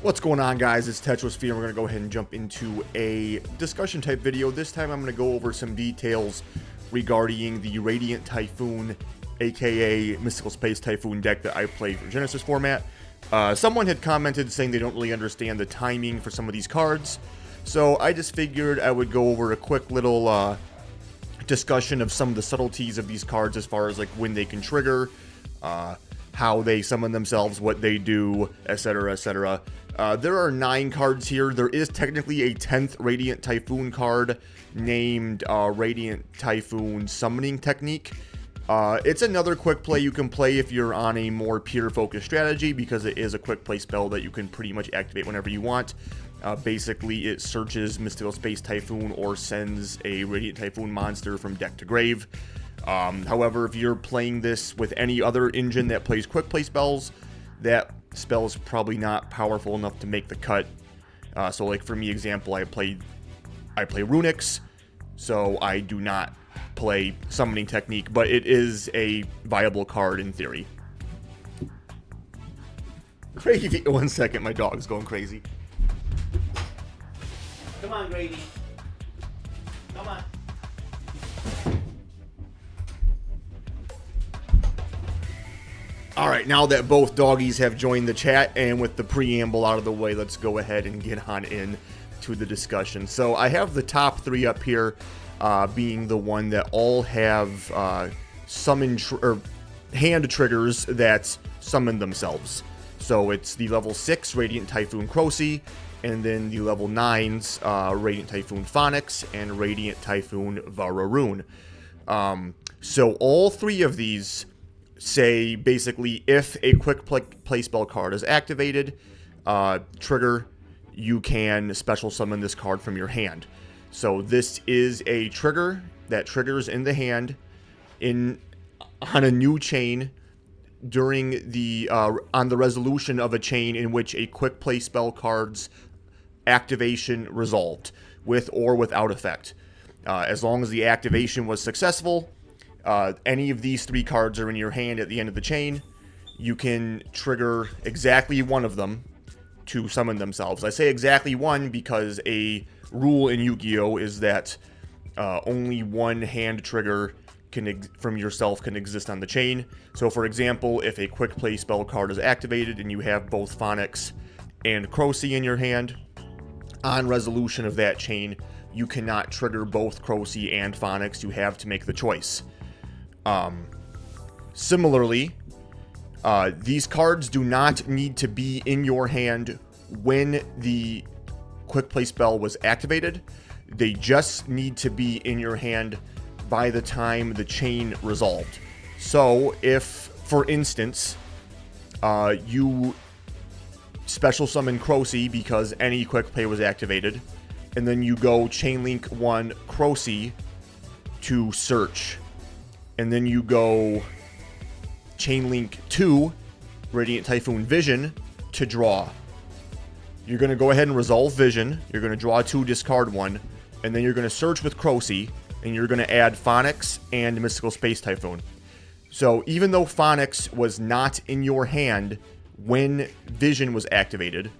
What's going on, guys? It's Tetrosphere. We're going to go ahead and jump into a discussion type video. This time I'm going to go over some details regarding the Radiant Typhoon, aka Mystical Space Typhoon deck that I play for Genesis format. Someone had commented saying they don't really understand the timing for some of these cards, so I just figured I would go over a quick little discussion of some of the subtleties of these cards as far as like when they can trigger, how they summon themselves, what they do, etc, etc. There are 9 cards here. There is technically a 10th Radiant Typhoon card named Radiant Typhoon Summoning Technique. It's another quick play you can play if you're on a more pure focus strategy, because it is a quick play spell that you can pretty much activate whenever you want. Basically, it searches Mystical Space Typhoon or sends a Radiant Typhoon monster from deck to grave. However, if you're playing this with any other engine that plays quick play spells, that spell is probably not powerful enough to make the cut. So like for me, example, I play Runics, so I do not play Summoning Technique, but it is a viable card in theory. Crazy. 1 second, my dog's going crazy. Come on, Grady. Come on. Alright, now that both doggies have joined the chat, and with the preamble out of the way, let's go ahead and get on in to the discussion. So I have the top 3 up here, being the one that all have hand triggers that summon themselves. So it's the level 6 Radiant Typhoon Crocy, and then the level 9s Radiant Typhoon Phonix and Radiant Typhoon Vararoon. So all 3 of these say basically if a quick play spell card is activated, trigger, you can special summon this card from your hand. So this is a trigger that triggers in the hand on a new chain during the on the resolution of a chain in which a quick play spell card's activation resolved, with or without effect. As long as the activation was successful, any of these 3 cards are in your hand at the end of the chain, you can trigger exactly one of them to summon themselves. I say exactly one because a rule in Yu-Gi-Oh! Is that only one hand trigger from yourself can exist on the chain. So for example, if a quick play spell card is activated and you have both Phonix and Crocy in your hand, on resolution of that chain, you cannot trigger both Crocy and Phonix. You have to make the choice. Similarly, these cards do not need to be in your hand when the quick play spell was activated. They just need to be in your hand by the time the chain resolved. So if, for instance, you special summon Crocy because any quick play was activated, and then you go Chainlink 1 Crocy to search, and then you go Chainlink 2 Radiant Typhoon Vision to draw. You're going to go ahead and resolve Vision, you're going to draw 2, discard 1, and then you're going to search with Crocy, and you're going to add Phonix and Mystical Space Typhoon. So even though Phonix was not in your hand when Vision was activated,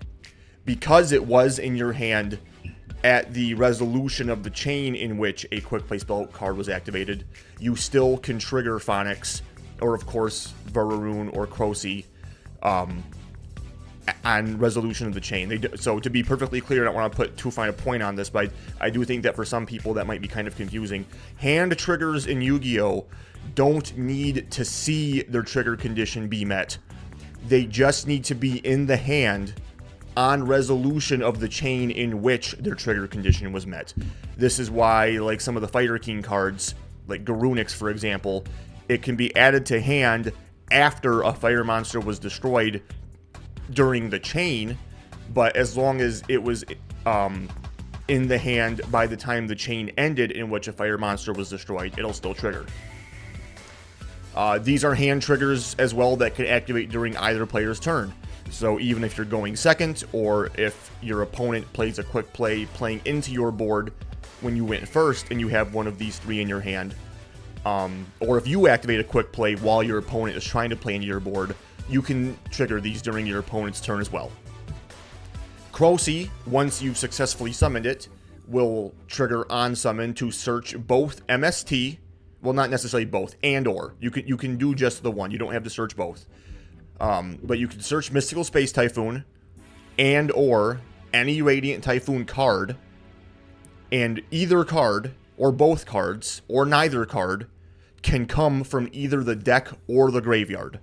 because it was in your hand at the resolution of the chain in which a quick play spell card was activated, you still can trigger Phonix, or of course Vararoon or Crocy, on resolution of the chain. So to be perfectly clear, I don't want to put too fine a point on this, but I do think that for some people that might be kind of confusing. Hand triggers in Yu-Gi-Oh! Don't need to see their trigger condition be met. They just need to be in the hand on resolution of the chain in which their trigger condition was met. This is why, like some of the Fighter King cards, like Garunix for example, it can be added to hand after a fire monster was destroyed during the chain, but as long as it was in the hand by the time the chain ended in which a fire monster was destroyed, it'll still trigger. These are hand triggers as well that can activate during either player's turn. So even if you're going second, or if your opponent plays a quick play playing into your board when you went first and you have one of these 3 in your hand, or if you activate a quick play while your opponent is trying to play into your board, you can trigger these during your opponent's turn as well. Crocy, once you've successfully summoned it, will trigger on summon to search both MST. Well, not necessarily both, and or. You can do just the one. You don't have to search both. But you can search Mystical Space Typhoon and or any Radiant Typhoon card, and either card or both cards or neither card can come from either the deck or the graveyard.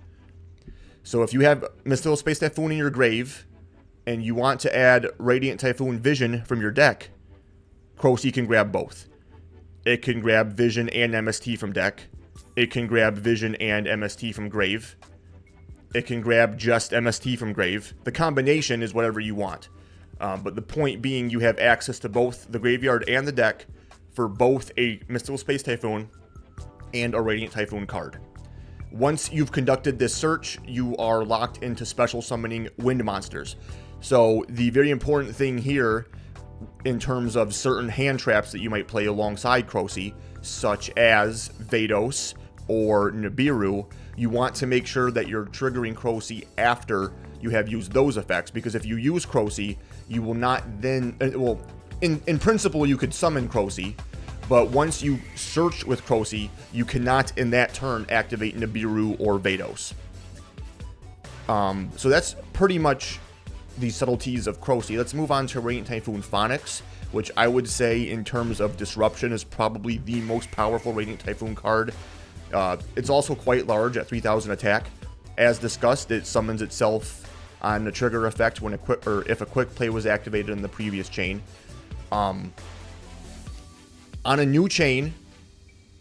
So if you have Mystical Space Typhoon in your grave and you want to add Radiant Typhoon Vision from your deck, Crocy can grab both. It can grab Vision and MST from deck. It can grab Vision and MST from grave. It can grab just MST from grave. The combination is whatever you want. But the point being, you have access to both the graveyard and the deck for both a Mystical Space Typhoon and a Radiant Typhoon card. Once you've conducted this search, you are locked into special summoning wind monsters. So the very important thing here, in terms of certain hand traps that you might play alongside Crocy, such as Vados or Nibiru, you want to make sure that you're triggering Crocy after you have used those effects, because if you use Crocy, you will not then, well, in principle you could summon Crocy, but once you search with Crocy, you cannot in that turn activate Nibiru or Vados. So that's pretty much the subtleties of Crocy. Let's move on to Radiant Typhoon Phonix, which I would say in terms of disruption is probably the most powerful Radiant Typhoon card. It's also quite large at 3,000 attack. As discussed, it summons itself on the trigger effect when if a quick play was activated in the previous chain. On a new chain,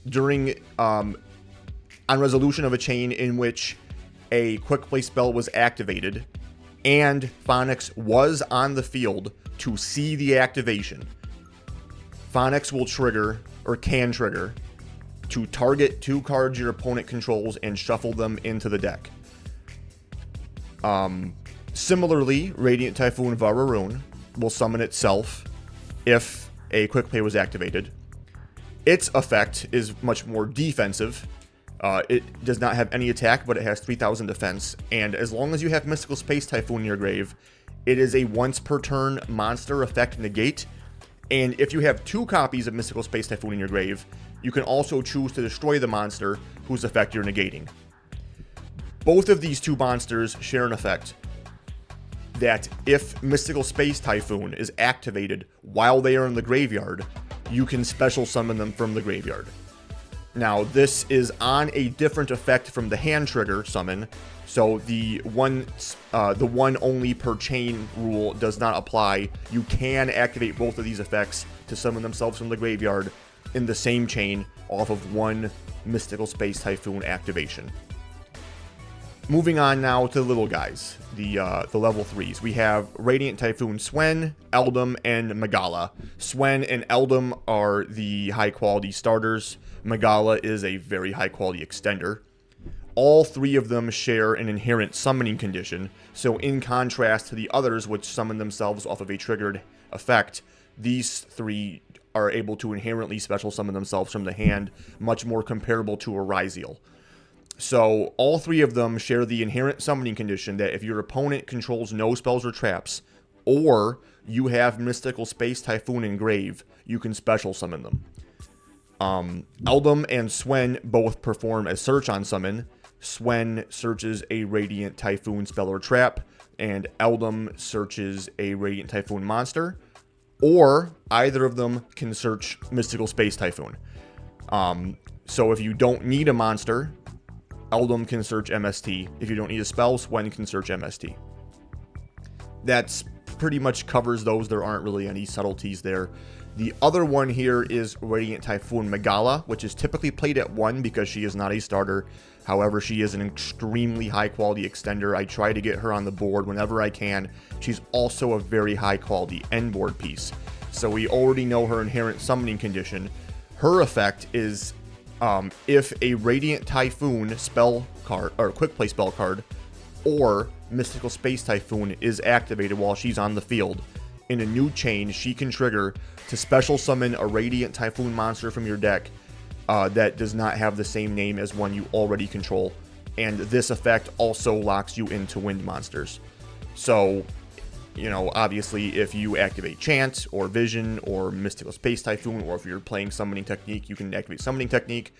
during on resolution of a chain in which a quick play spell was activated and Phonix was on the field to see the activation, Phonix will trigger, or can trigger, to target 2 cards your opponent controls and shuffle them into the deck. Similarly, Radiant Typhoon Vararoon will summon itself if a quick play was activated. Its effect is much more defensive. It does not have any attack, but it has 3,000 defense. And as long as you have Mystical Space Typhoon in your grave, it is a once per turn monster effect negate. And if you have 2 copies of Mystical Space Typhoon in your grave, you can also choose to destroy the monster whose effect you're negating. Both of these 2 monsters share an effect that if Mystical Space Typhoon is activated while they are in the graveyard, you can special summon them from the graveyard. Now, this is on a different effect from the hand trigger summon, so the one only per chain rule does not apply. You can activate both of these effects to summon themselves from the graveyard in the same chain off of one Mystical Space Typhoon activation. Moving on now to the little guys, the level 3s. We have Radiant Typhoon Swen, Eldum, and Megala. Swen and Eldum are the high-quality starters. Megala is a very high-quality extender. All 3 of them share an inherent summoning condition, so in contrast to the others which summon themselves off of a triggered effect, these 3 are able to inherently special summon themselves from the hand, much more comparable to a Ryziel. So all 3 of them share the inherent summoning condition that if your opponent controls no spells or traps, or you have Mystical Space Typhoon in grave, you can special summon them. Eldum and Swen both perform a search on summon. Swen searches a Radiant Typhoon spell or trap, and Eldum searches a Radiant Typhoon monster, or either of them can search Mystical Space Typhoon. So if you don't need a monster, Eldum can search MST. If you don't need a spell, Swen can search MST. That's pretty much covers those. There aren't really any subtleties there. The other one here is Radiant Typhoon Megala, which is typically played at 1 because she is not a starter. However, she is an extremely high-quality extender. I try to get her on the board whenever I can. She's also a very high-quality end-board piece. So we already know her inherent summoning condition. Her effect is if a Radiant Typhoon spell card, or quick play spell card, or Mystical Space Typhoon is activated while she's on the field, in a new chain, she can trigger to special summon a Radiant Typhoon monster from your deck that does not have the same name as one you already control. And this effect also locks you into wind monsters. So you know, obviously, if you activate Chant or Vision or Mystical Space Typhoon, or if you're playing Summoning Technique, you can activate Summoning Technique.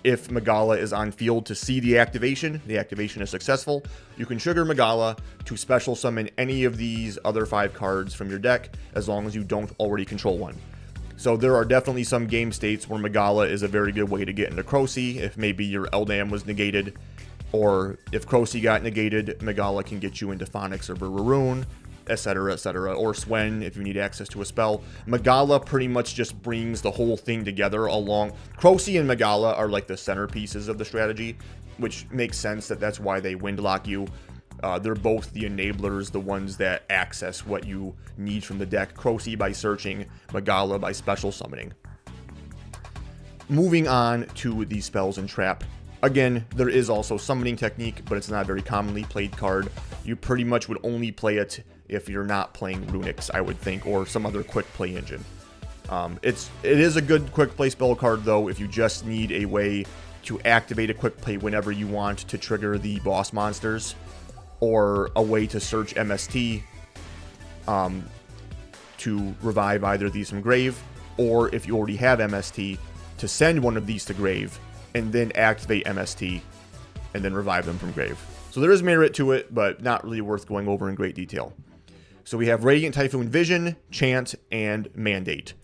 If Megala is on field to see the activation is successful, you can trigger Megala to special summon any of these other 5 cards from your deck, as long as you don't already control one. So there are definitely some game states where Megala is a very good way to get into Crocy, if maybe your Eldam was negated, or if Crocy got negated, Megala can get you into Phonix or Veraroon, etc., etc., or Swen if you need access to a spell. Megala pretty much just brings the whole thing together along. Crocy and Megala are like the centerpieces of the strategy, which makes sense that's why they windlock you. They're both the enablers, the ones that access what you need from the deck. Crocy by searching, Megala by special summoning. Moving on to the spells and trap. Again, there is also Summoning Technique, but it's not a very commonly played card. You pretty much would only play it if you're not playing Runics, I would think, or some other quick play engine. It is a good quick play spell card, though, if you just need a way to activate a quick play whenever you want to trigger the boss monsters, or a way to search MST to revive either of these from grave, or if you already have MST, to send one of these to grave and then activate MST and then revive them from grave. So there is merit to it, but not really worth going over in great detail. So we have Radiant Typhoon Vision, Chant, and Mandate.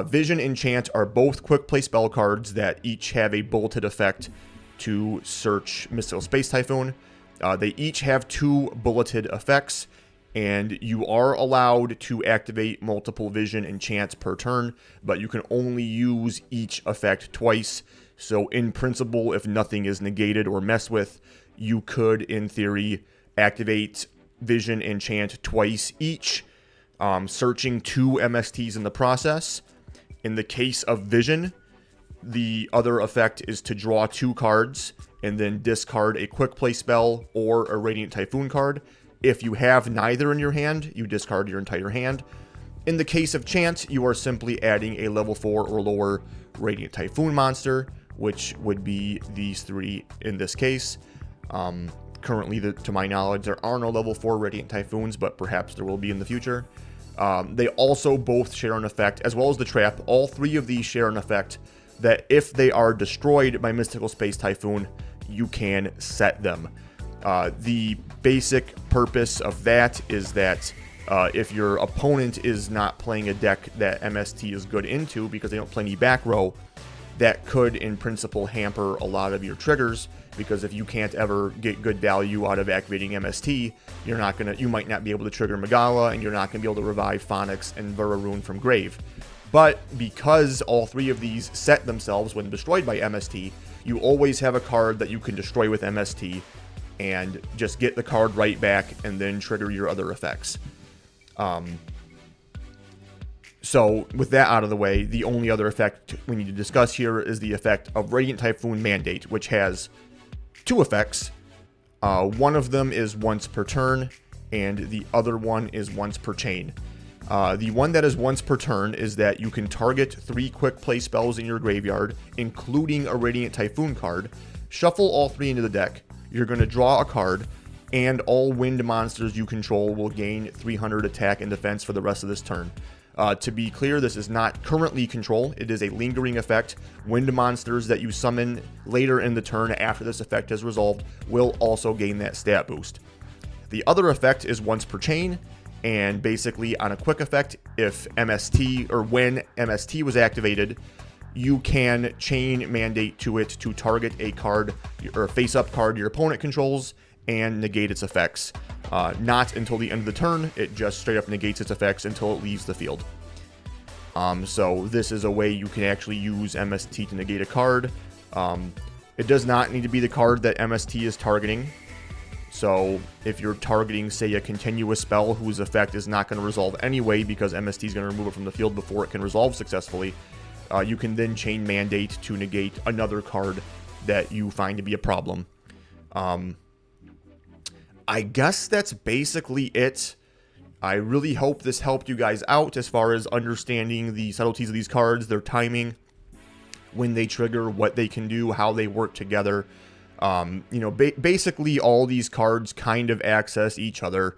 Vision and Chant are both quick play spell cards that each have a bulleted effect to search Mystical Space Typhoon. They each have 2 bulleted effects, and you are allowed to activate multiple Vision and Chants per turn, but you can only use each effect twice. So in principle, if nothing is negated or messed with, you could, in theory, activate Vision and Chant twice each, searching 2 MSTs in the process. In the case of Vision, the other effect is to draw 2 cards and then discard a quick play spell or a Radiant Typhoon card. If you have neither in your hand, you discard your entire hand. In the case of Chant, you are simply adding a level 4 or lower Radiant Typhoon monster, which would be these 3 in this case. Currently, to my knowledge, there are no level 4 Radiant Typhoons, but perhaps there will be in the future. They also both share an effect, as well as the trap. All 3 of these share an effect that if they are destroyed by Mystical Space Typhoon, you can set them. The basic purpose of that is that if your opponent is not playing a deck that MST is good into because they don't play any back row, that could in principle hamper a lot of your triggers, because if you can't ever get good value out of activating MST, you might not be able to trigger Megala, and you're not going to be able to revive Phonix and Veraroon from grave. But because all 3 of these set themselves when destroyed by MST, you always have a card that you can destroy with MST and just get the card right back and then trigger your other effects. So with that out of the way, the only other effect we need to discuss here is the effect of Radiant Typhoon Mandate, which has 2 effects. One of them is once per turn, and the other one is once per chain. The one that is once per turn is that you can target 3 quick play spells in your graveyard, including a Radiant Typhoon card, shuffle all 3 into the deck, you're going to draw a card, and all wind monsters you control will gain 300 attack and defense for the rest of this turn. To be clear, this is not currently control. It is a lingering effect. Wind monsters that you summon later in the turn after this effect has resolved will also gain that stat boost. The other effect is once per chain, and basically on a quick effect, if MST or when MST was activated, you can chain Mandate to it to target a card or a face-up card your opponent controls and negate its effects. Not until the end of the turn, it just straight up negates its effects until it leaves the field. So this is a way you can actually use MST to negate a card. It does not need to be the card that MST is targeting. So if you're targeting, say, a continuous spell whose effect is not going to resolve anyway because MST is going to remove it from the field before it can resolve successfully, you can then chain Mandate to negate another card that you find to be a problem. I guess that's basically it. I really hope this helped you guys out as far as understanding the subtleties of these cards, their timing, when they trigger, what they can do, how they work together. Basically all these cards kind of access each other.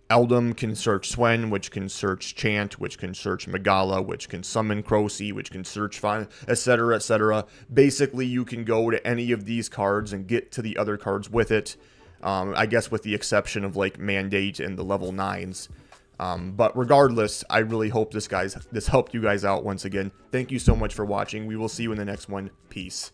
Eldum can search Swen, which can search Chant, which can search Megala, which can summon Crocy, which can search Fine, etc., etc. Basically, you can go to any of these cards and get to the other cards with it. I guess with the exception of like Mandate and the level 9s. But regardless, I really hope this helped you guys out once again. Thank you so much for watching. We will see you in the next one. Peace.